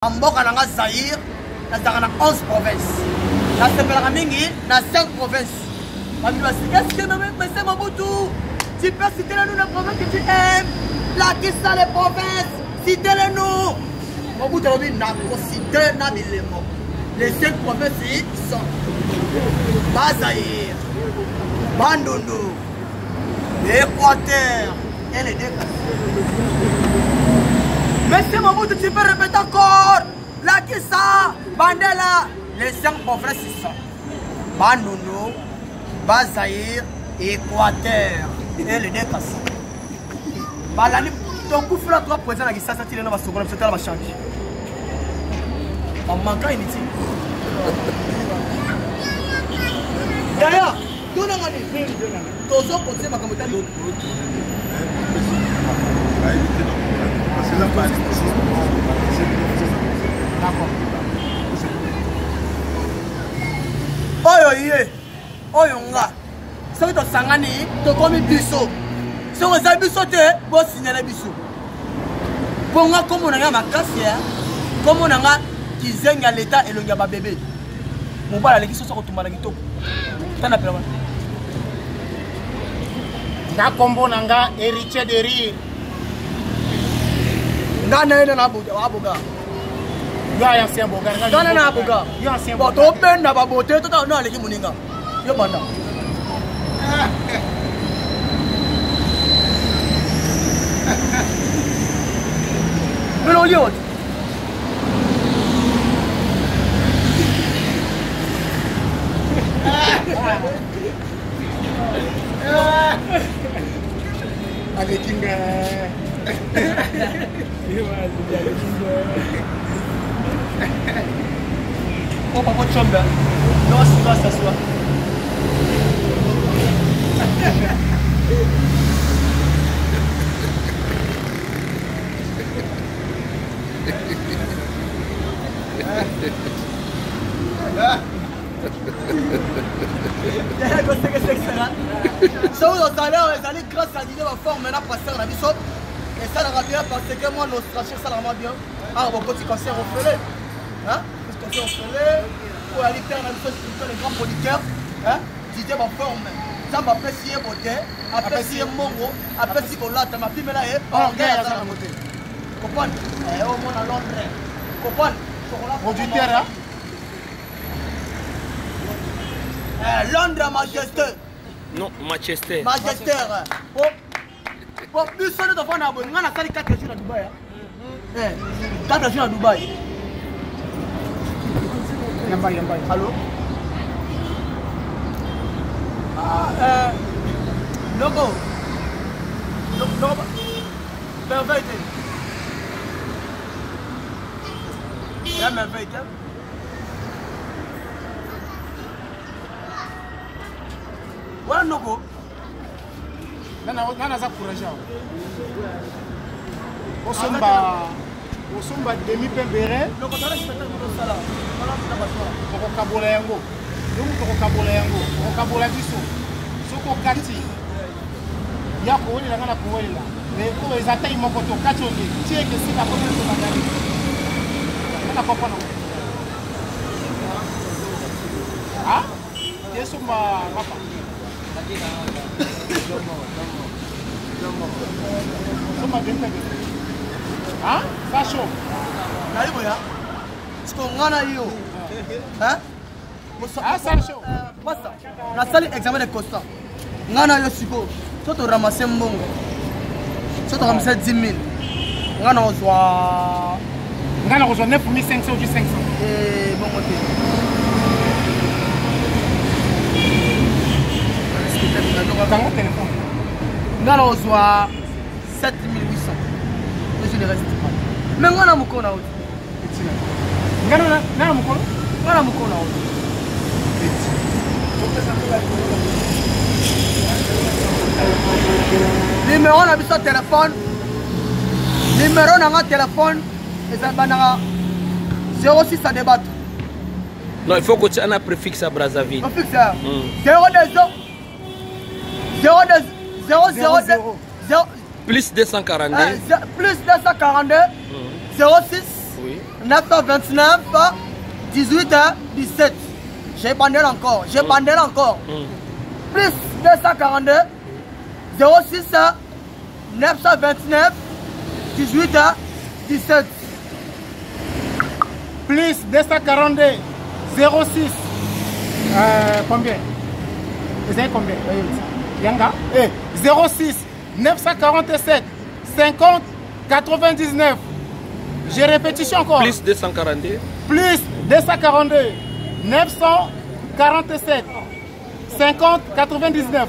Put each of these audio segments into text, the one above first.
Mboka nanga Zaïre, na 11 provinces. Na sepelaka mingi na 5 provinces. Est-ce que M. Mobutu, tu peux citer nous les provinces que tu aimes? Là qui sont les provinces, citez-les nous. Mobutu a dit, n'a pas cité les 5 provinces sont Zaïre, Bandundu, l'Équateur et les deux. Monsieur Mobutu, tu peux répéter encore? Lakissa, Bandela, les 5 provinces sont Bandundu, Zaïre, Équateur et les deux. Balani, ton coup fera 3 présents à Gissa, ça tire dans ma seconde, c'est la change. En manquant inutile. D'ailleurs, tout le monde a dit, tous les autres, ma communauté. Oyo nga soki tosangani tokomi biso soki oza biso te bosinyela biso mpo nga kombo na nga makasi ya kombo na nga kizengi ya leta elongi ya babebe mobala aleki soso kotumba na kitoko tana pela wana nga kombo na nga héritier de rire nga naenda na aboga yo ancien boga nga na aboga yo ancien boga to benda babote to na aleki muninga yo banda Pero yo Alekinga Oh papa chomba non c'est pas ça soit les grâce à l'idée de forme maintenant passer la biso et ça va bien parce que moi nos stratégies ça va bien ah bon petit concert au fêlé hein concert au fêlé pour aller faire la biso sur les grands producteurs hein Didier va forme ça va apprécier beauté apprécier mongo apprécier colata ma pime là et orgueil ça va monter comprendre et au monde à Londres comprendre producteur Londres Majesté. Non, Manchester. Manchester. Bon, plus on est devant la bonne. On a 4 jours à Dubaï. 4 jours à Dubaï. Yamba. Allô? Logo. Merveille. La merveille. Voilà Nogo. Nana za courage. Osomba demi pembere. Logo tala spectacle de sala. Voilà na baswa. Toko kabola yango. Yomu toko kabola yango. Toko kabola biso. Soko kati. Ya ko weli ngana ko weli la. Mais ko ezata imoko to kati onde. Tie ke sika ko to bagani. Nana papa no. Ah? Yesomba papa. Hein? Ça chaud. Naliboya. Ce qu'on a eu. Hein? Ah, ça chaud. Basta. La salle examen de Costa. Ngana yo siko. Soto ramasser mbongo. Soto ramasser 10 000. Ngana ozwa. Ngana ozwa 9500 ou 500. Bon côté. Dans mon téléphone. Ngana ozwa 7800. Je ne reste pas. Mais ngana mukona oti. Ngana mukona? Ngana mukona oti. Numéro na biso téléphone. Numéro na nga téléphone. Eza bananga 06 à débattre. Non, il faut que tu aies un préfixe à Brazzaville. Préfixe. 0 Plus 242. Plus 242. 06. Oui. 929 18 17. J'ai bandé encore. J'ai bandé encore. Plus 242 06 929 18 17. Plus 242 06. Combien? Vous avez combien? Yanga? 06 947 50 99. J'ai répétition encore. Plus 242. Plus 242 947 50 99.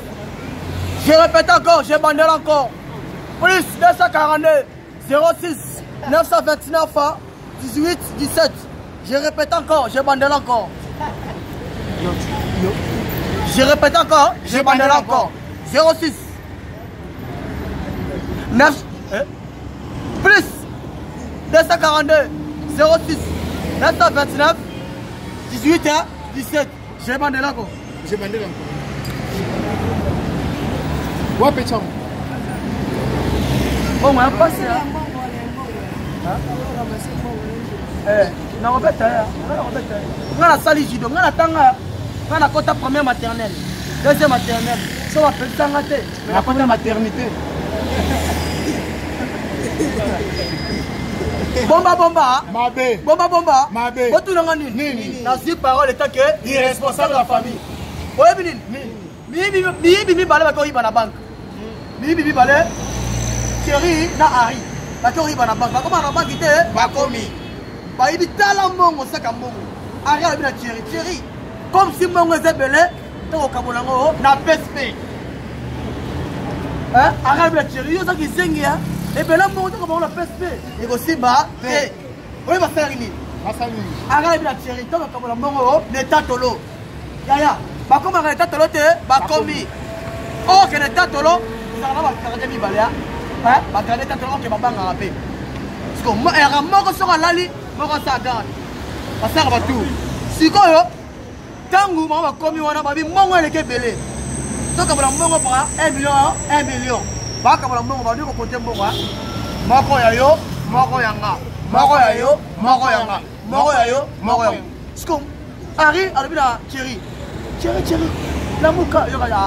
Je répète encore, j'ai bandé encore. Plus 242 06 929 18 17. Je répète encore, j'ai bandé encore. Je répète encore, j'ai bandé encore. 06 9 plus 242 06 929 18 17. J'ai bandé encore. J'ai bandé encore. Ouais, petit homme. Oh, moi, pas ça. Non, en fait, on a sali judo, on a tanga, on a côté première maternelle, deuxième maternelle, ça va faire ça ngate, mais la première maternité. Bomba bomba, Mabé. Bomba bomba, Mabé. Botu nanga nini, na si parole étant que irresponsable de la famille. Oye binin, mi balé ba ko iba na banque, mi balé, chéri na Harry, ba ko iba na banque, ba ko na banque ité, ba komi. Bah, il dit tala mongo saka mongo. Arrière bien Thierry. Comme si mongo était belé, tant au Kabolango na PSP. Hein? Arrière bien Thierry, yo ça qui zengia. Et ben là mongo comme on la PSP. Et aussi bah, oui va faire ini. Arrière bien Thierry, tant au Kabolango ne tatolo. Ya. Bah comme arrière tatolo te, bah komi. Oh que ne tatolo, ça va pas faire des balaya. Hein? Bah quand ne tatolo que baba ngapé. Parce que moi era moko sur lali. Passer tout. Si quoi tangu mama komi wana babi mongo eleke belé. Donc abala mongo para 1 million. Ba ka bala mongo ba di ko côté mongo. Moko ya yo, moko yanga. Moko ya yo, moko yanga. Moko ya yo, moko yanga. Skom Ari alobina Thierry. La muka yo ya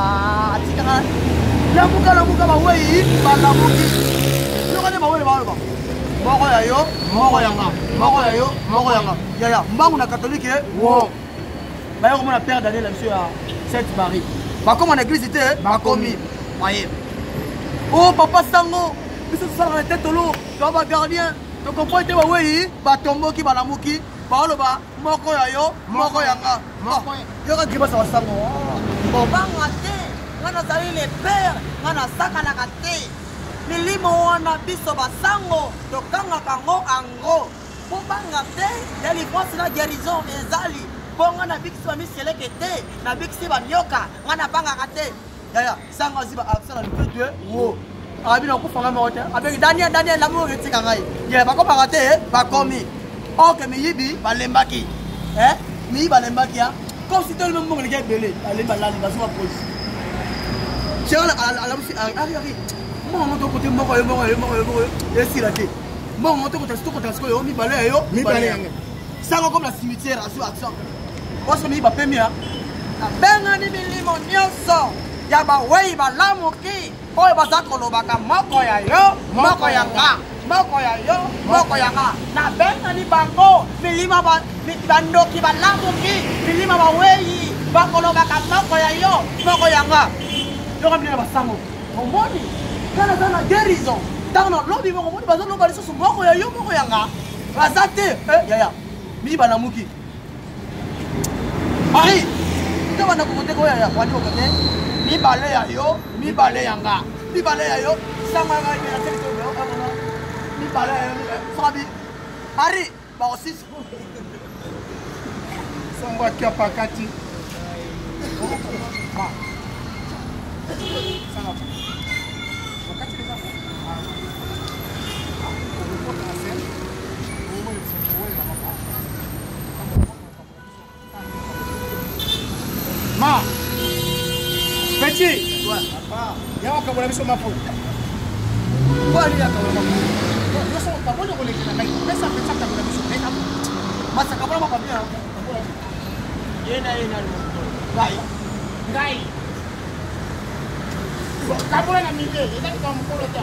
atikana. La muka ba wei ba la muki. Yo ka de ba wei ba. Moko ya yo, moko yanga. Moko ya yo, moko yanga. Ya, mbangu na catholique, wow. Bah yo comme on a père d'aller là-dessus à Sainte-Marie. Bah comme en église était, bah commis. Voyez. Oh papa sango, biso ça la tête l'eau, toi ba gardien. Donc on peut être ouais, bah tombo ki ba lamuki, bah lo ba moko ya yo, moko yanga. Yo ka kiba sa sango. Bon banga te, ngana zali les pères, ngana saka na kate. Milimo wana biso basango, tokanga kango ango. Bobanga te, délivrance na guérison ezali. Bonga na biksi ba miseleke te, na biksi ba nyoka, ngana banga kate. Ya, sanga ziba accent na le wo. Abi na ko fanga mote. Abi Daniel la mo retika ngai. Ya ba ko ba kate, ba komi. O ke mi yibi ba lembaki. Mi ba lembaki ya. Comme si tout le monde me regarde belé, aller ba la ba so pose. Chéri ala musi ari. Moi on côté moko et si la té. Bon, on te côté yo mi balé yo, mi balé. Ça comme la cimetière à sur action. Parce que mi ba premier. Benga ni milimo nyonso. Ya ba wei ba lamuki. Oyo ba zakolo ba ka moko ya yo, moko yanga. Moko ya yo, moko yanga. Na benga ni bango, milima ba bandoki ba lamuki, milima ba wei. Ba kolo ba ka moko ya yo, moko yanga. Yo comme ba sango. Omoni. Kana na guérison. Dans le lobby, on va dire que c'est moko ya yo, moko yanga. Bazate, ya. Mi ba lamuki. Ari. Tu vas na côté ko ya, wani ko côté. Mi balé ya yo, mi balé yanga. Mi balé ya yo, sama ga ni na tele yo, mi balé ya yo, sabi. Ari, ba aussi. Samba kia pakati. Ma, petit, Ouais. il y a un problème sur ma peau. Quoi, il y a un problème? Non, Masaka pas ma bien. Yena. Ngai. Kabula na minde, ina kwa mkolo ta.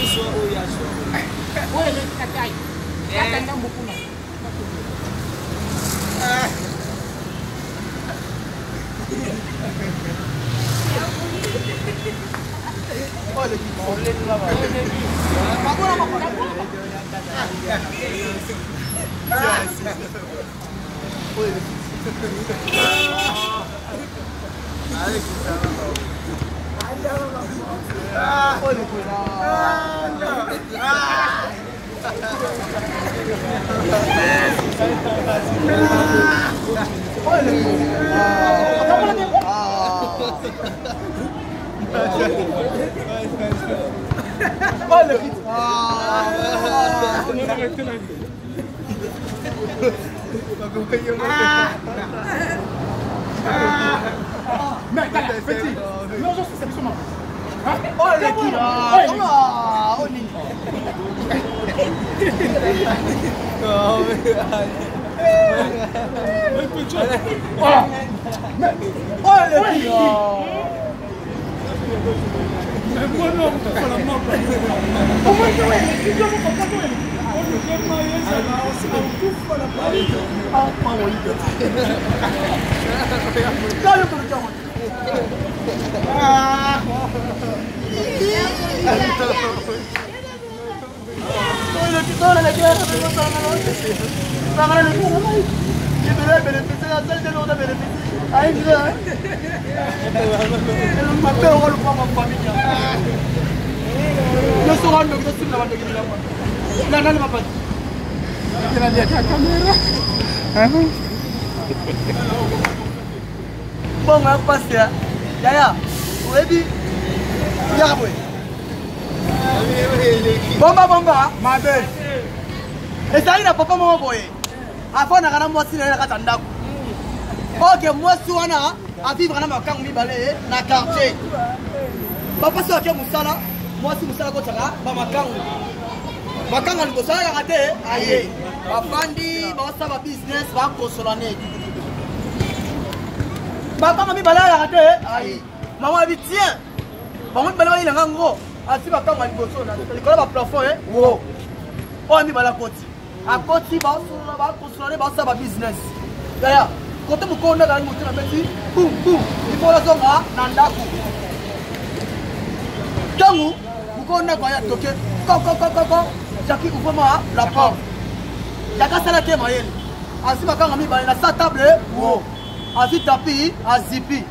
Isso oya so. Wewe ni katai. Kata ndambo kuna. Olha que olha lá. Kabula ma Bom, eu passei. Yaya, o Ebi. Yabwe. Bomba, mabe. Esa ina papa mo boye. Afona kana mwasi na kata ndako. Ok, mwasi wana a vivre na makangu mibale na quartier. Papa so ke musala, mwasi musala ko tsaka ba makangu. Makangu ni kosala ya kate aye. Bafandi ba sa ba business ba kosolane. Makangu mibale ya kate aye. Maman dit tiens. Maman mibale ina ngango. Asi makangu ni kosona. Likola ba plafond wo. O mibale koti. A koti ba kosolane ba sa ba business. Yaya, kote mukonda ga mutu na beti. Boum boum. Ifola zonga na ndaku. Tangu mukonda kwa ya toke. Ko. Jaki ouvre-moi la porte. Jaka sala ke mayele. Asi makanga mi ba na sa table wo. Asi tapi, azipi.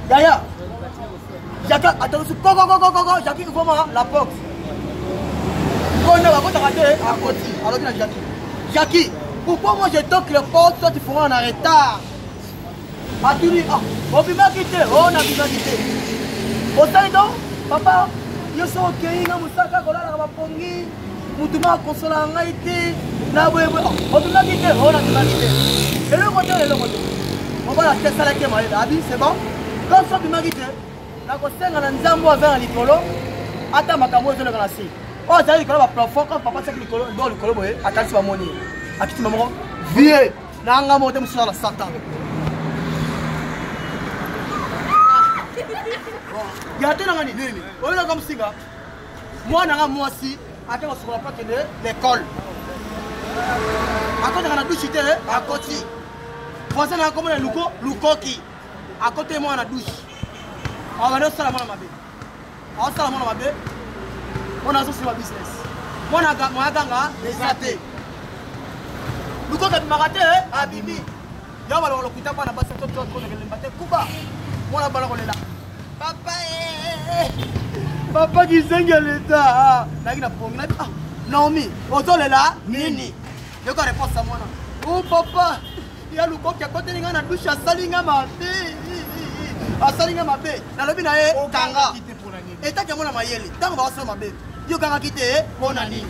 Yaya. Jaka attention ko. Jaki ouvre-moi la porte. Konda va kota kate à côté. Alors que Jaki. Jaki, pourquoi moi je toque les portes toi tu feras en retard? Atuni on peut pas quitter, on a bien quitté. Au temps papa, yo so okay nga musaka kolala ba pongi. Mutuma konsola ngaite na bwebwe on peut pas quitter, on a bien quitté. Et le côté. On va la tester la kema abi, c'est bon? Quand ça bien quitté, na ko senga na nzambo avec likolo, ata makambo zo na kasi. Oh, ça dit que le plafond quand papa sait que le colo boy attention ba moni. Akiti maman vie na nga mo dem sur la satan. Gâté na ngani nini? Oyo comme singa. Moi na nga mwasi ata ko sur la porte de l'école. Akota na douche té à côté. Voisin na comme lukoki. À côté moi na douche. On va nous salamana mabe. On salamana mabe. On a sur ma business. Moi ganga les luko ka marate abimi. Ya balo lo kuita pa na basa to ko ngele mbate kuba. Moi balo ko lela. Papa qui s'engueuleta. Na kina ponga na Naomi, ozolela nini? Yo ka réponse à moi na. Oh papa, ya luko ki akote ninga na douche asalinga mabe. Asalinga mabe. Na lobi na e kanga. Eta ke mona mayele. Tango ba so mabe. Yo kanga kite pona nini?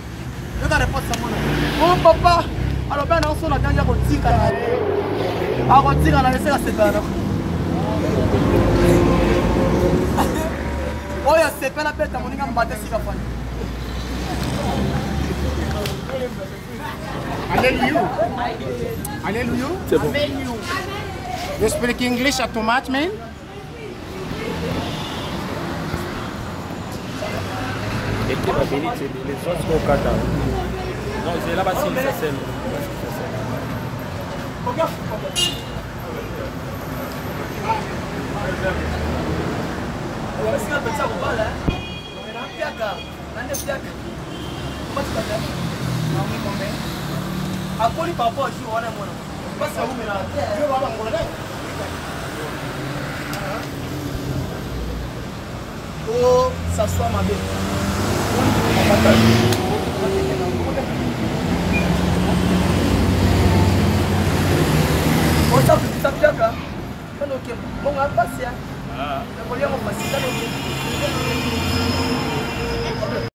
Yo ka réponse à moi na. Oh papa, alors ben on sona kanja ko tika na. A ko tika na laisser la separa. Oya sepela peta moninga mbate sika fani. Hallelujah. Hallelujah. C'est bon. You speak English too much, man? Et puis, les autres au Qatar. Non, c'est là-bas, c'est ça, c'est Apoli papa aussi on a mon. Pas ça vous mélanger. Je vais voir l'angolais. Oh, ça soit ma belle.